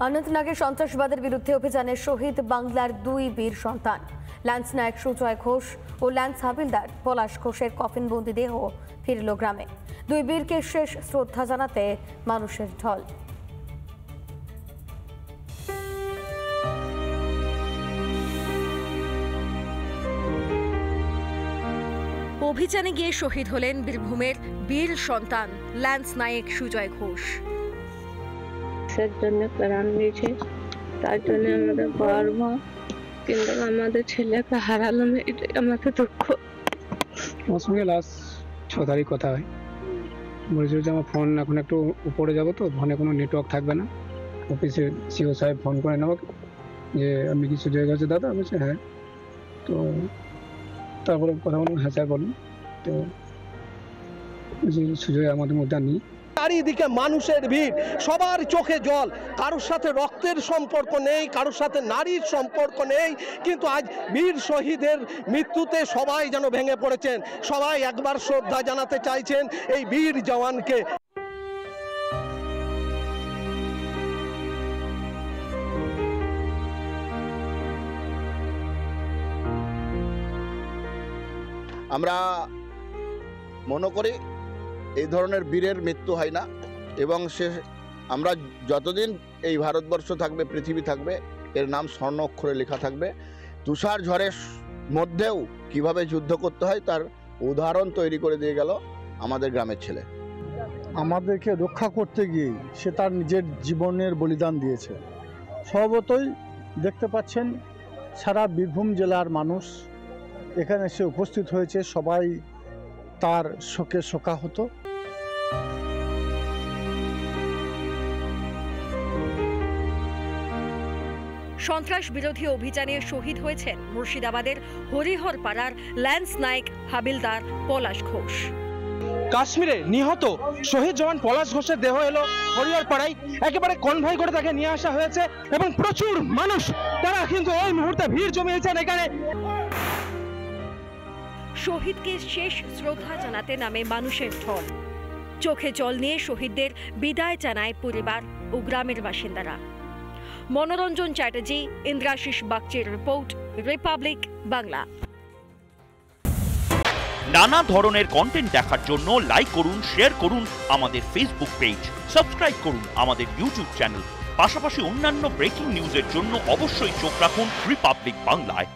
অনন্তনাগের সন্ত্রাসবাদের বিরুদ্ধে অভিযানে শহীদ বাংলার দুই বীর সন্তান ল্যান্স নায়ক সুজয় ঘোষ ও ল্যান্স হাবিলদার পলাশ ঘোষের কফিনবন্দি দেহ ফিরল গ্রামে। দুই বীরকে শেষ শ্রদ্ধা জানাতে মানুষের ঢল। অভিযানে গিয়ে শহীদ হলেন বীরভূমের বীর সন্তান ল্যান্স নায়ক সুজয় ঘোষ। জন্য প্রাণ দিয়েছে, তার জন্য আমাদের গর্ব, কিন্তু আমাদের ছেলেকে হারালাম, এটাই আমাদের দুঃখ। আমার সঙ্গে লাস্ট 6 তারিখ কথা হয়, বলেছিল যে আমার ফোন এখন একটু উপরে যাবো, তো ফোনে কোনো নেটওয়ার্ক থাকবে না, অফিসে সিও সাহেব ফোন করে নেব যে আপনি কি সুজয় গেছে দাদা? আমি বলছি হ্যাঁ। তো তারপরে কথা বললাম, হ্যাঁ স্যার বলুন। তো সুজয় আমাদের মধ্যে নেই। চারিদিকে মানুষের ভিড়, সবার চোখে জল। কারোর সাথে রক্তের সম্পর্ক নেই, কারোর সাথে নারীর সম্পর্ক নেই, কিন্তু আজ বীর শহীদের মৃত্যুতে সবাই যেন ভেঙে পড়েছেন। সবাই একবার শ্রদ্ধা জানাতে চাইছেন এই বীর জওয়ানকে। আমরা মনে করি এই ধরনের বীরের মৃত্যু হয় না, এবং আমরা যতদিন এই ভারতবর্ষ থাকবে, পৃথিবী থাকবে, এর নাম স্বর্ণ অক্ষরে লেখা থাকবে। তুষার ঝড়ের মধ্যেও কিভাবে যুদ্ধ করতে হয় তার উদাহরণ তৈরি করে দিয়ে গেল আমাদের গ্রামের ছেলে। আমাদেরকে রক্ষা করতে গিয়ে সে তার নিজের জীবনের বলিদান দিয়েছে। স্বভাবতই দেখতে পাচ্ছেন সারা বীরভূম জেলার মানুষ এখানে এসে উপস্থিত হয়েছে, সবাই তার শোকে শোকাহত। সন্ত্রাস বিরোধী অভিযানে শহীদ হয়েছেন মুর্শিদাবাদের হরিহরপাড়ার ল্যান্স নায়ক হাবিলদার পলাশ ঘোষ। কাশ্মীরে নিহত শহীদ জওয়ান পলাশ ঘোষের দেহ এলো হরিহরপাড়ায়, একেবারে কনভয় করে তাকে নিয়ে আসা হয়েছে, এবং প্রচুর মানুষ তারা কিন্তু এই মুহূর্তে ভিড় জমিয়েছেন এখানে। শহীদকে শেষ শ্রদ্ধা জানাতে নামে মানুষের ঢল। চোখে জল নিয়ে শহীদদের বিদায় জানায় পরিবার ও গ্রামের বাসিন্দারা। মনোরঞ্জন চ্যাটার্জি, ইন্দ্রাশিস বাগচির রিপোর্ট, রিপাবলিক বাংলা। নানা ধরনের কন্টেন্ট দেখার জন্য লাইক করুন, শেয়ার করুন আমাদের ফেসবুক পেজ, সাবস্ক্রাইব করুন আমাদের ইউটিউব চ্যানেল। পাশাপাশি অন্যান্য ব্রেকিং নিউজের জন্য অবশ্যই চোখ রাখুন রিপাবলিক বাংলায়।